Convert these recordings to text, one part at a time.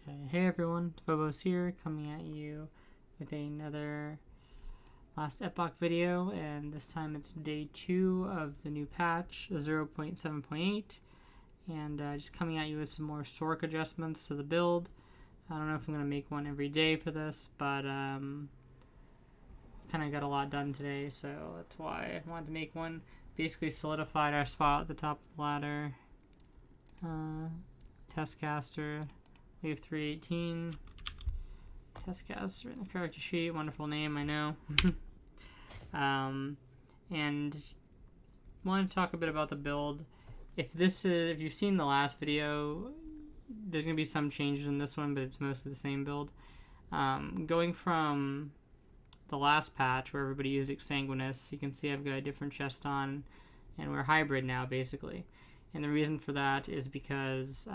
Okay, hey everyone, Phobos here, coming at you with another last Epoch video, and this time it's day 2 of the new patch, 0.7.8, and just coming at you with some more Sorc adjustments to the build. I don't know if I'm going to make one every day for this, but kind of got a lot done today, so that's why I wanted to make one. Basically solidified our spot at the top of the ladder. Testcaster, Wave 318, Testcaster in the character sheet, wonderful name, I know. And wanted to talk a bit about the build. If you've seen the last video, there's going to be some changes in this one, but it's mostly the same build. Going from the last patch where everybody used Exsanguinous, you can see I've got a different chest on, and we're hybrid now, basically. And the reason for that is because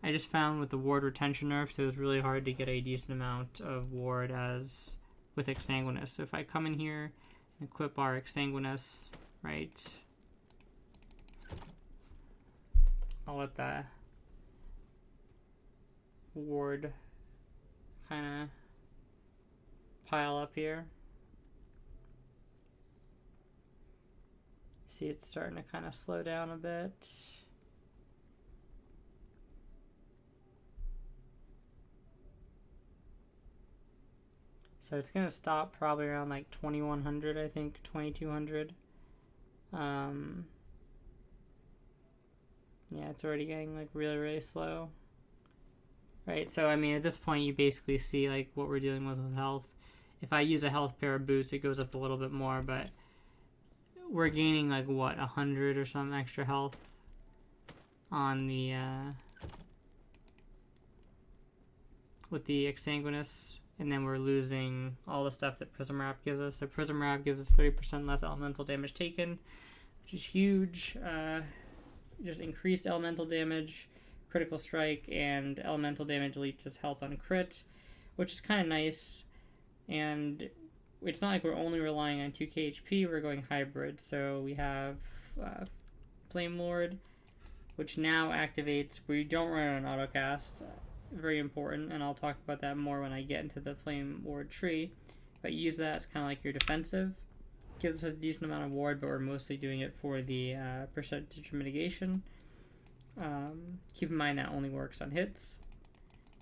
I just found with the ward retention nerfs, it was really hard to get a decent amount of ward as with Exsanguinous. So if I come in here and equip our Exsanguinous, right, I'll let the ward kind of pile up here. See, it's starting to kind of slow down a bit. So it's going to stop probably around like 2100, I think, 2200. Yeah, it's already getting like really, really slow. Right, so I mean, at this point, you basically see like what we're dealing with health. If I use a health pair of boots, it goes up a little bit more, but we're gaining like what, 100 or some extra health on the with the Exsanguinous, and then we're losing all the stuff that Prism Wrap gives us. So Prism Wrap gives us 30% less elemental damage taken, which is huge. Just increased elemental damage, critical strike, and elemental damage leeches health on crit, which is kind of nice. And it's not like we're only relying on 2k HP, we're going hybrid. So we have Flame Lord, which now activates. We don't run an autocast, very important, and I'll talk about that more when I get into the Flame Ward tree. But use that as kind of like your defensive. Gives us a decent amount of ward, but we're mostly doing it for the percentage mitigation. Keep in mind that only works on hits.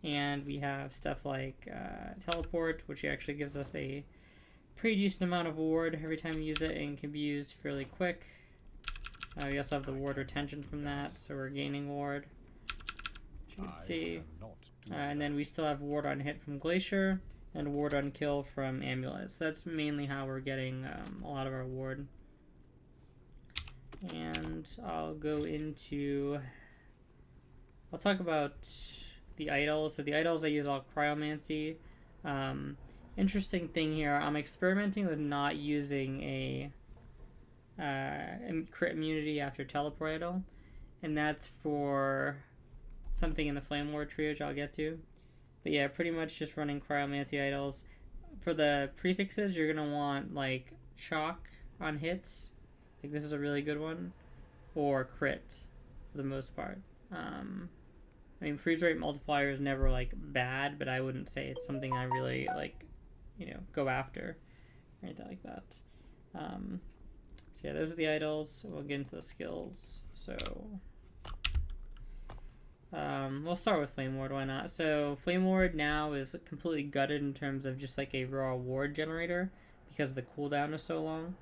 And we have stuff like Teleport, which actually gives us a pretty decent amount of ward every time we use it, and can be used fairly quick. We also have the ward retention from that, so we're gaining ward, as you can see. And then we still have ward on hit from Glacier, and ward on kill from Amulet. So that's mainly how we're getting a lot of our ward. And I'll talk about the idols. So the idols I use all Cryomancy. Interesting thing here, I'm experimenting with not using a crit immunity after Teleport idol, and that's for something in the Flame Lord tree, which I'll get to. But yeah, pretty much just running Cryomancy idols. For the prefixes, you're going to want like Shock on hits, like this is a really good one, or crit for the most part. I mean, freeze rate multiplier is never like bad, but I wouldn't say it's something I really like, go after or anything like that. So yeah, those are the idols. We'll get into the skills. So we'll start with Flame Ward, why not? So Flame Ward now is completely gutted in terms of just like a raw ward generator because the cooldown is so long.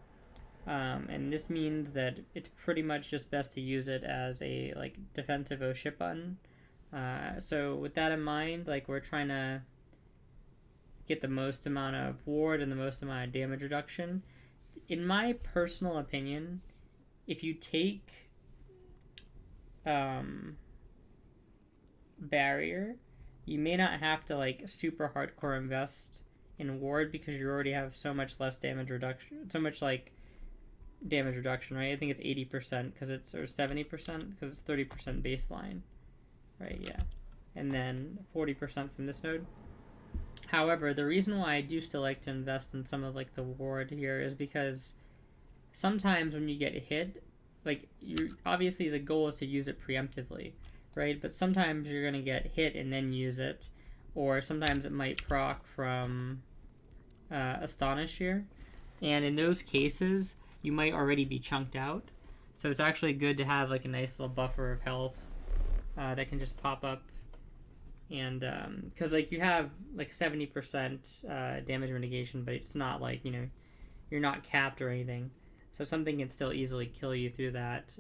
And this means that it's pretty much just best to use it as a like defensive ship button. So with that in mind, like we're trying to get the most amount of ward and the most amount of damage reduction. In my personal opinion, if you take Barrier, you may not have to like super hardcore invest in ward because you already have so much less damage reduction, damage reduction, right? I think it's 80% because it's, or 70% because it's 30% baseline, right? Yeah, and then 40% from this node. However, the reason why I do still like to invest in some of like the ward here is because sometimes when you get hit, like obviously the goal is to use it preemptively, right? But sometimes you're going to get hit and then use it, or sometimes it might proc from Astonish here. And in those cases, you might already be chunked out. So it's actually good to have like a nice little buffer of health that can just pop up. And because like you have like 70% damage mitigation, but it's not like, you know, you're not capped or anything. So something can still easily kill you through that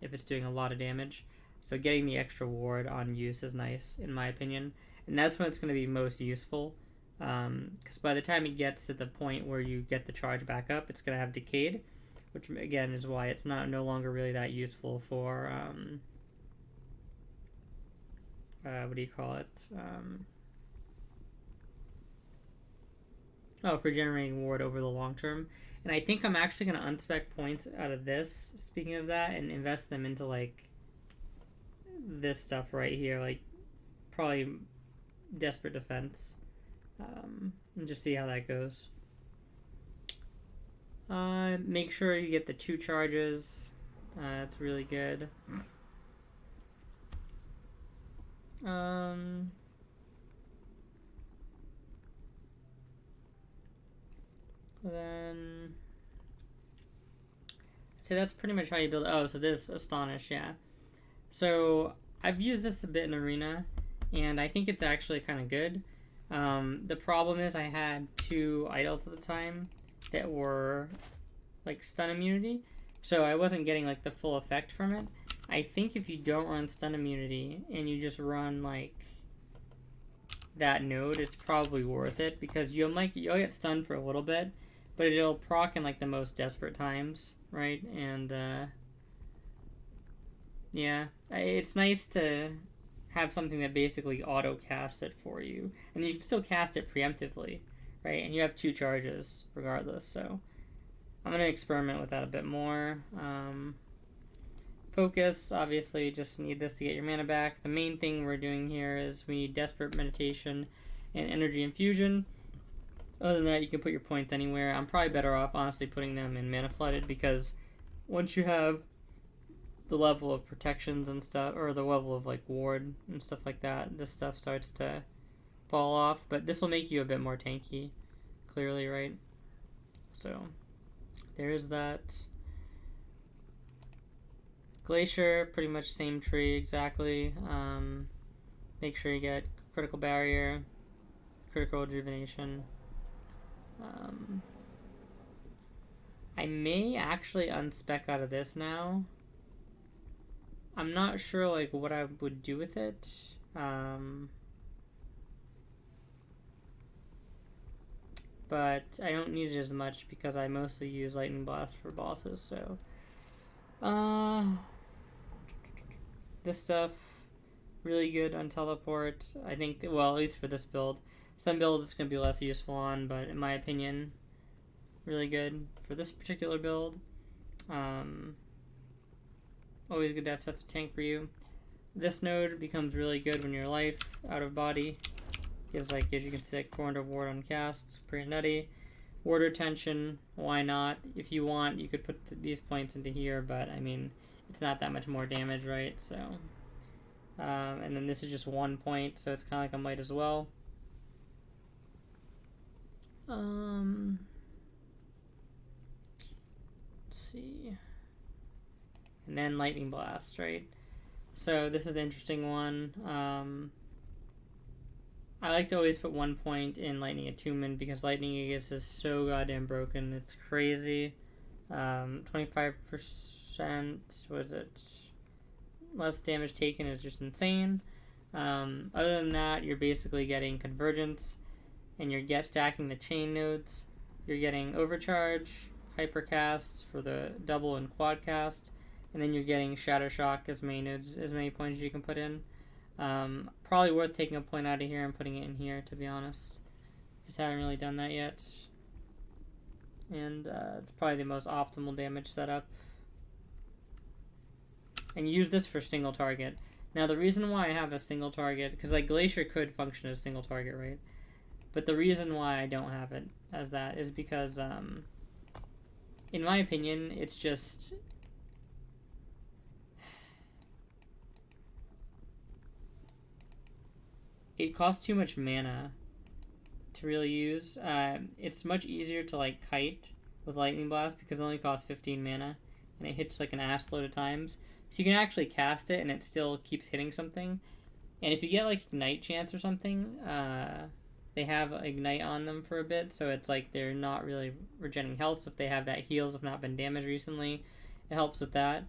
if it's doing a lot of damage. So getting the extra ward on use is nice, in my opinion. And that's when it's going to be most useful. Because by the time it gets to the point where you get the charge back up, it's going to have decayed, which again is why it's no longer really that useful for what do you call it? For generating ward over the long term. And I think I'm actually going to unspec points out of this, speaking of that, and invest them into like this stuff right here, like probably Desperate Defense. And just see how that goes. Make sure you get the 2 charges. It's really good. Then so that's pretty much how you build. Oh, so this Astonish, yeah. So I've used this a bit in Arena, and I think it's actually kind of good. The problem is I had 2 idols at the time that were like stun immunity, so I wasn't getting like the full effect from it. I think if you don't run stun immunity and you just run like that node, it's probably worth it, because you'll get stunned for a little bit, but it'll proc in like the most desperate times, right? And yeah, it's nice to have something that basically auto casts it for you, and you can still cast it preemptively, right? And you have 2 charges regardless, so I'm going to experiment with that a bit more. Focus, obviously, just need this to get your mana back. The main thing we're doing here is we need Desperate Meditation and Energy Infusion. Other than that, you can put your points anywhere. I'm probably better off, honestly, putting them in Mana Flooded, because once you have the level of protections and stuff, or the level of like ward and stuff like that, this stuff starts to fall off. But this will make you a bit more tanky, clearly, right? So there's that. Glacier, pretty much same tree exactly. Make sure you get Critical Barrier, Critical Rejuvenation. I may actually unspec out of this now. I'm not sure like what I would do with it. But I don't need it as much because I mostly use Lightning Blast for bosses, so this stuff really good on teleport. I think, well, at least for this build. Some builds it's going to be less useful on, but in my opinion, really good for this particular build. Always good to have stuff to tank for you. This node becomes really good when you're life out of body. Gives you can stick 400 ward on cast. Pretty nutty. Ward retention, why not? If you want, you could put these points into here, but I mean, it's not that much more damage, right? So, and then this is just 1 point, so it's kind of like a might as well. Let's see. And then Lightning Blast, right? So this is an interesting one. I like to always put 1 point in Lightning Attunement because Lightning Aegis is so goddamn broken. It's crazy. 25%, what is it? Less damage taken is just insane. Other than that, you're basically getting Convergence, and you're stacking the chain nodes. You're getting Overcharge, Hypercast for the double and quad cast, and then you're getting Shadow Shock as many nodes, as many points as you can put in. Probably worth taking a point out of here and putting it in here, to be honest. Just haven't really done that yet. And it's probably the most optimal damage setup. And use this for single target. Now the reason why I have a single target, because like Glacier could function as a single target, right? But the reason why I don't have it as that is because, in my opinion, it's just... it costs too much mana to really use. It's much easier to like kite with Lightning Blast because it only costs 15 mana and it hits like an ass load of times. So you can actually cast it and it still keeps hitting something. And if you get like Ignite Chance or something, they have Ignite on them for a bit, so it's like they're not really regenerating health. So if they have that heals have not been damaged recently, it helps with that.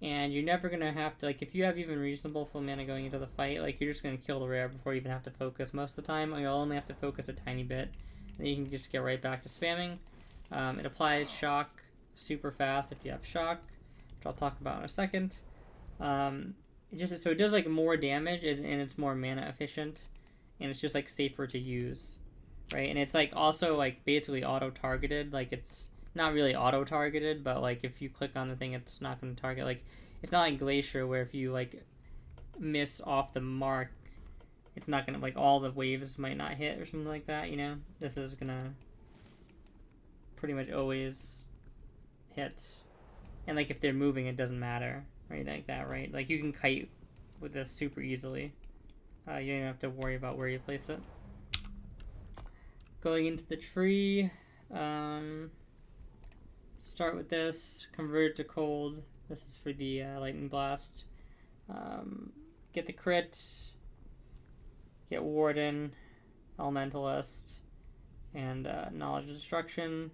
And you're never going to have to, like, if you have even reasonable full mana going into the fight, like, you're just going to kill the rare before you even have to focus most of the time. You'll only have to focus a tiny bit, and then you can just get right back to spamming. It applies shock super fast if you have shock, which I'll talk about in a second. It does, like, more damage, and it's more mana efficient, and it's just, like, safer to use, right? And it's, like, also, like, basically auto-targeted. Like, it's not really auto-targeted, but, like, if you click on the thing, it's not going to target. Like, it's not like Glacier, where if you, like, miss off the mark, it's not going to, like, all the waves might not hit or something like that, you know? This is going to pretty much always hit. And, like, if they're moving, it doesn't matter, right? Like that, right? Like, you can kite with this super easily. You don't even have to worry about where you place it. Going into the tree, start with this, convert it to cold. This is for the Lightning Blast. Get the crit, get Warden, Elementalist, and Knowledge of Destruction.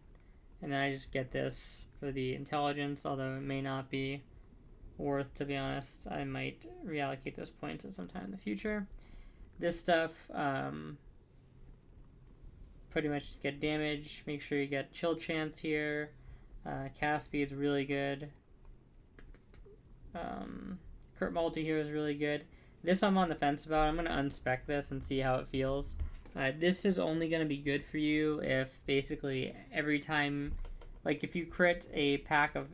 And then I just get this for the Intelligence, although it may not be worth, to be honest. I might reallocate those points at some time in the future. This stuff, pretty much just get damage. Make sure you get Chill Chance here. Cast speed's really good. Crit multi here is really good. This I'm on the fence about. I'm going to unspec this and see how it feels. This is only going to be good for you if basically every time, like if you crit a pack of,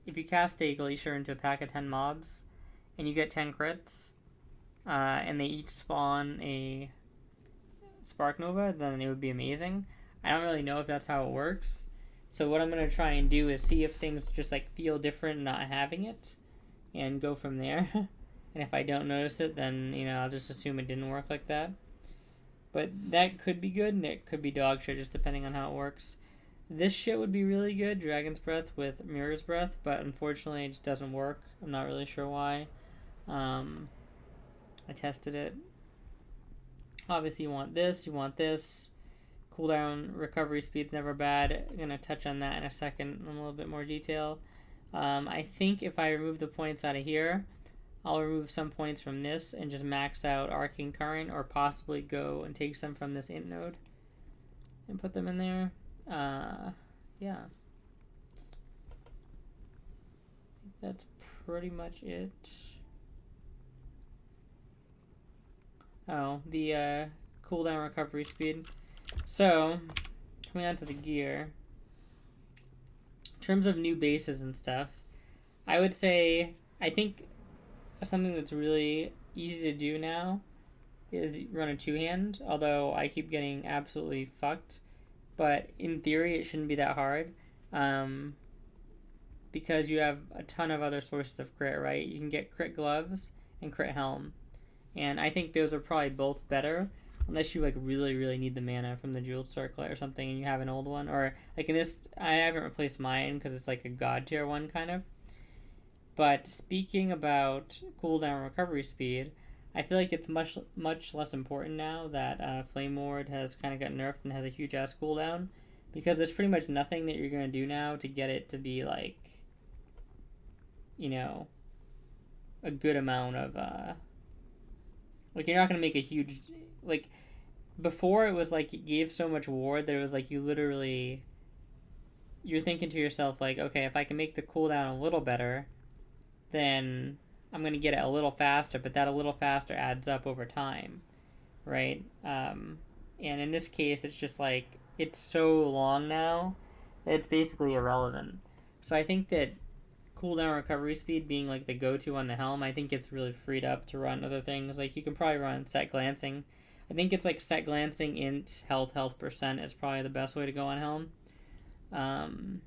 if you cast a Glacier into a pack of 10 mobs and you get 10 crits, and they each spawn a Spark Nova, then it would be amazing. I don't really know if that's how it works. So what I'm going to try and do is see if things just like feel different not having it and go from there. And if I don't notice it, then, you know, I'll just assume it didn't work like that. But that could be good and it could be dog shit just depending on how it works. This shit would be really good, Dragon's Breath with Mirror's Breath, but unfortunately it just doesn't work. I'm not really sure why. I tested it. Obviously you want this. Cooldown recovery speed's never bad. I'm going to touch on that in a second in a little bit more detail. I think if I remove the points out of here, I'll remove some points from this and just max out Arcane Current, or possibly go and take some from this int node and put them in there. Yeah. That's pretty much it. Oh, the cooldown recovery speed. So, coming on to the gear. In terms of new bases and stuff, I would say, I think something that's really easy to do now is run a two-hand, although I keep getting absolutely fucked. But in theory, it shouldn't be that hard, because you have a ton of other sources of crit, right? You can get crit gloves and crit helm, and I think those are probably both better, unless you like really, really need the mana from the Jeweled Circlet or something, and you have an old one, or like in this, I haven't replaced mine because it's like a god tier one kind of. But speaking about cooldown recovery speed, I feel like it's much less important now that Flame Ward has kind of got nerfed and has a huge ass cooldown, because there's pretty much nothing that you're going to do now to get it to be like, you know, a good amount of, like you're not going to make a huge, like before it was like it gave so much ward that it was like you literally, you're thinking to yourself like, okay, if I can make the cooldown a little better, then I'm going to get it a little faster, but that a little faster adds up over time, right? And in this case, it's just like, it's so long now that it's basically irrelevant. So I think that cooldown recovery speed being like the go-to on the helm, I think it's really freed up to run other things. Like you can probably run set glancing. I think it's like set glancing, int, health percent is probably the best way to go on helm.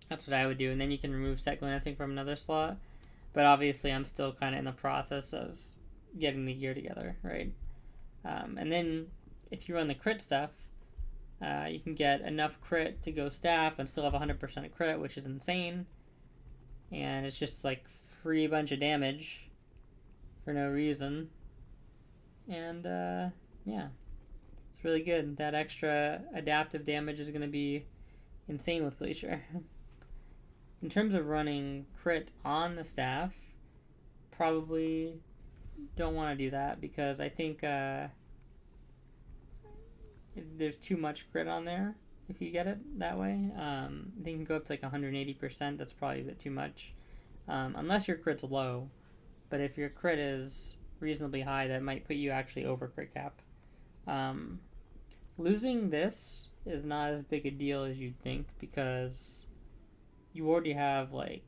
That's what I would do, and then you can remove set glancing from another slot. But obviously I'm still kind of in the process of getting the gear together, right? And then if you run the crit stuff, you can get enough crit to go staff and still have 100% crit, which is insane. And it's just like free bunch of damage for no reason. And yeah, it's really good. That extra adaptive damage is going to be insane with Glacier. In terms of running crit on the staff, probably don't want to do that because I think there's too much crit on there if you get it that way. I think you can go up to like 180%. That's probably a bit too much. Unless your crit's low. But if your crit is reasonably high, that might put you actually over crit cap. Losing this is not as big a deal as you'd think because you already have like,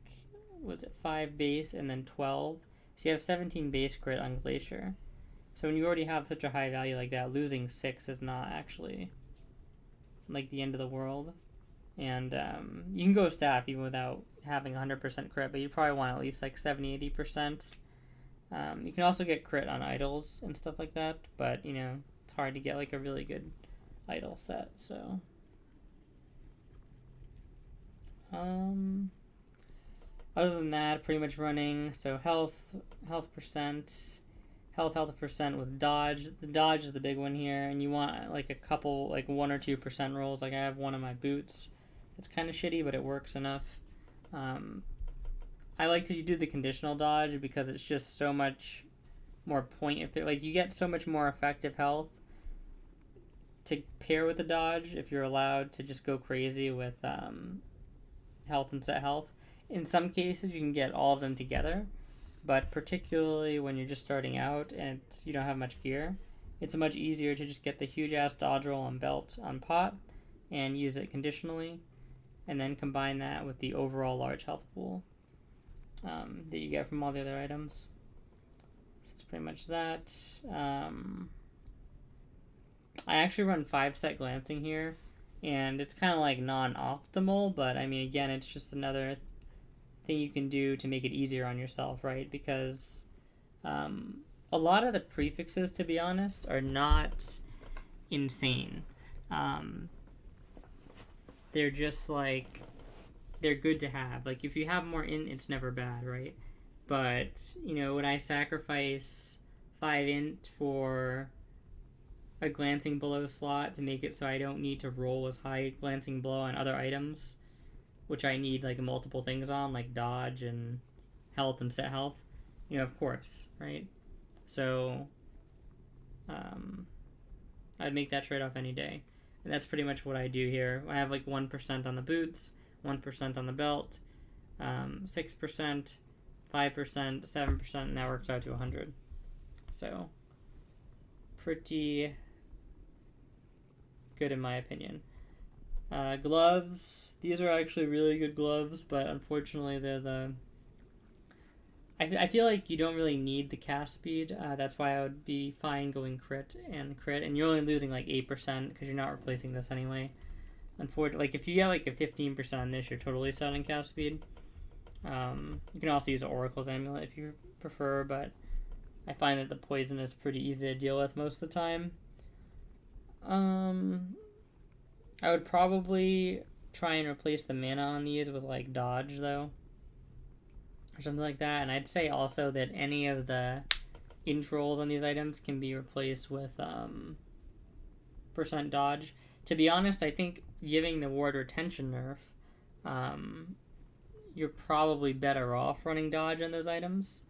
was it 5 base and then 12? So you have 17 base crit on Glacier. So when you already have such a high value like that, losing 6 is not actually like the end of the world. And you can go staff even without having 100% crit, but you probably want at least like 70-80%. You can also get crit on idols and stuff like that, but you know, it's hard to get like a really good idol set, so other than that, pretty much running so health percent with dodge. The dodge is the big one here, and you want like a couple, like 1 or 2% rolls. Like I have one of my boots. It's kind of shitty, but it works enough. I like to do the conditional dodge because it's just so much more like you get so much more effective health to pair with the dodge if you're allowed to just go crazy with health and set health. In some cases, you can get all of them together, but particularly when you're just starting out and you don't have much gear, it's much easier to just get the huge-ass dodge roll on belt on pot and use it conditionally, and then combine that with the overall large health pool that you get from all the other items. So it's pretty much that. I actually run 5-set glancing here, and it's kind of like non-optimal, but I mean, again, it's just another thing you can do to make it easier on yourself, right? Because a lot of the prefixes, to be honest, are not insane. They're just like, they're good to have. Like, if you have more int, it's never bad, right? But, you know, when I sacrifice 5 int for a glancing blow slot to make it so I don't need to roll as high glancing blow on other items, which I need like multiple things on, like dodge and health and set health, you know, of course, right? So I'd make that trade-off any day. And that's pretty much what I do here. I have like 1% on the boots, 1% on the belt, 6%, 5%, 7%, and that works out to 100. So pretty good in my opinion. Gloves. These are actually really good gloves, but unfortunately they're I feel like you don't really need the cast speed. That's why I would be fine going crit, and you're only losing like 8% because you're not replacing this anyway. Unfortunately, like if you get like a 15% on this, you're totally set on cast speed. You can also use an Oracle's Amulet if you prefer, but I find that the poison is pretty easy to deal with most of the time. I would probably try and replace the mana on these with like dodge though, or something like that. And I'd say also that any of the int rolls on these items can be replaced with percent dodge. To be honest, I think giving the ward retention nerf, you're probably better off running dodge on those items.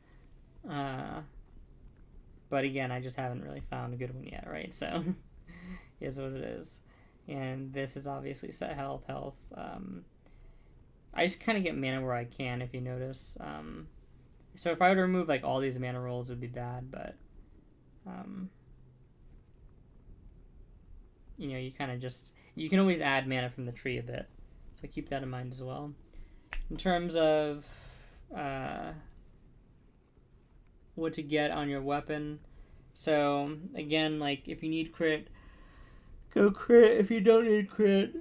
But again, I just haven't really found a good one yet, right? So is what it is. And this is obviously set health. I just kind of get mana where I can, if you notice. So if I were to remove like all these mana rolls, it would be bad, but you know, you kind of just, you can always add mana from the tree a bit, so keep that in mind as well. In terms of what to get on your weapon, so again, like if you need crit, go crit. If you don't need crit,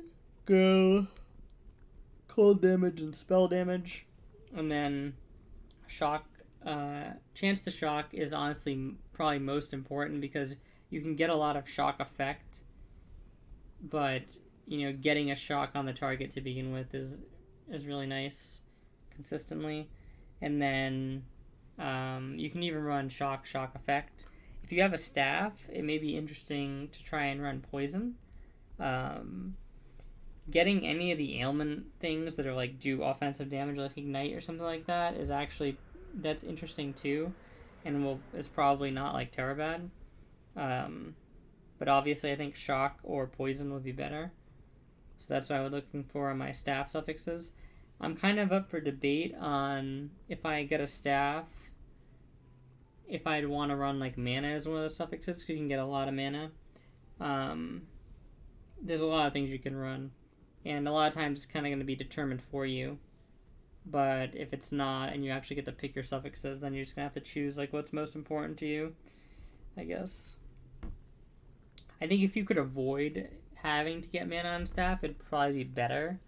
go cold damage and spell damage, and then shock chance to shock is honestly probably most important because you can get a lot of shock effect, but getting a shock on the target to begin with is really nice consistently, and then you can even run shock effect. If you have a staff, it may be interesting to try and run poison. Getting any of the ailment things that are like do offensive damage, like ignite or something like that, that's interesting too, and is probably not like terrible bad. But obviously, I think shock or poison would be better. So that's what I was looking for on my staff suffixes. I'm kind of up for debate on if I get a staff, if I'd want to run like mana as one of the suffixes, because you can get a lot of mana. There's a lot of things you can run, and a lot of times it's kind of going to be determined for you. But if it's not, and you actually get to pick your suffixes, then you're just going to have to choose like what's most important to you, I guess. I think if you could avoid having to get mana on staff, it'd probably be better.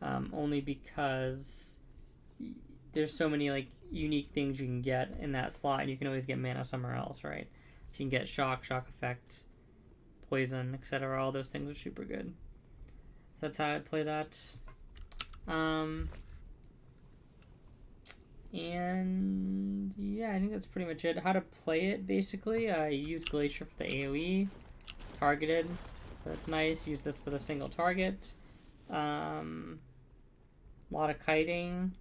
Only because there's so many like unique things you can get in that slot, and you can always get mana somewhere else, right? You can get shock effect, poison, etc. All those things are super good. So that's how I'd play that. And yeah, I think that's pretty much it. How to play it, basically. I use Glacier for the AoE. Targeted, so that's nice. Use this for the single target. A lot of kiting.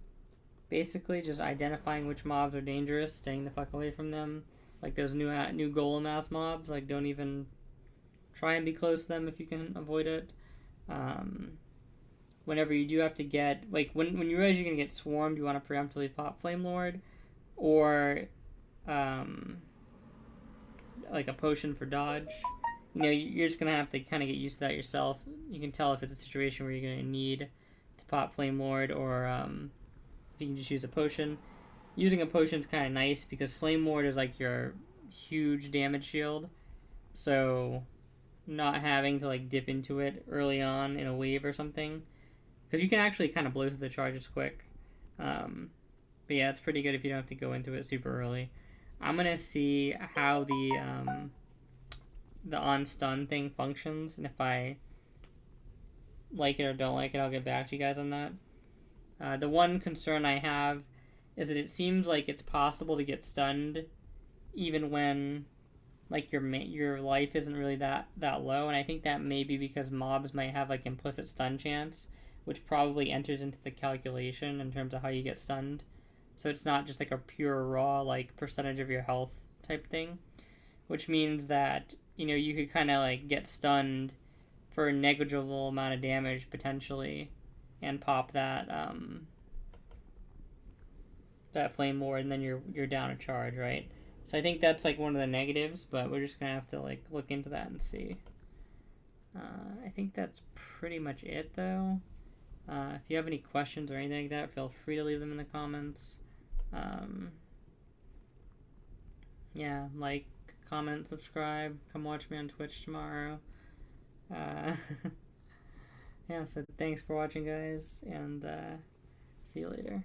Basically, just identifying which mobs are dangerous, staying the fuck away from them. Like those new golem ass mobs. Like, don't even try and be close to them if you can avoid it. Whenever you do have to get, like, when you realize you're gonna get swarmed, you want to preemptively pop Flame Lord, or like a potion for dodge. You're just going to have to kind of get used to that yourself. You can tell if it's a situation where you're going to need to pop Flame Lord, or if you can just use a potion. Using a potion is kind of nice because Flame Lord is like your huge damage shield. So not having to like dip into it early on in a wave or something. Because you can actually kind of blow through the charges quick. But yeah, it's pretty good if you don't have to go into it super early. I'm going to see how the on stun thing functions, and if I like it or don't like it, I'll get back to you guys on that. The one concern I have is that it seems like it's possible to get stunned even when like your life isn't really that low, and I think that may be because mobs might have like implicit stun chance, which probably enters into the calculation in terms of how you get stunned. So it's not just like a pure raw like percentage of your health type thing, which means that you could kind of like get stunned for a negligible amount of damage potentially, and pop that Flame Lord, and then you're down a charge, right? So I think that's like one of the negatives, but we're just gonna have to like look into that and see. I think that's pretty much it though. If you have any questions or anything like that, feel free to leave them in the comments. Yeah, like, comment, subscribe, come watch me on Twitch tomorrow. Yeah, so thanks for watching, guys, and see you later.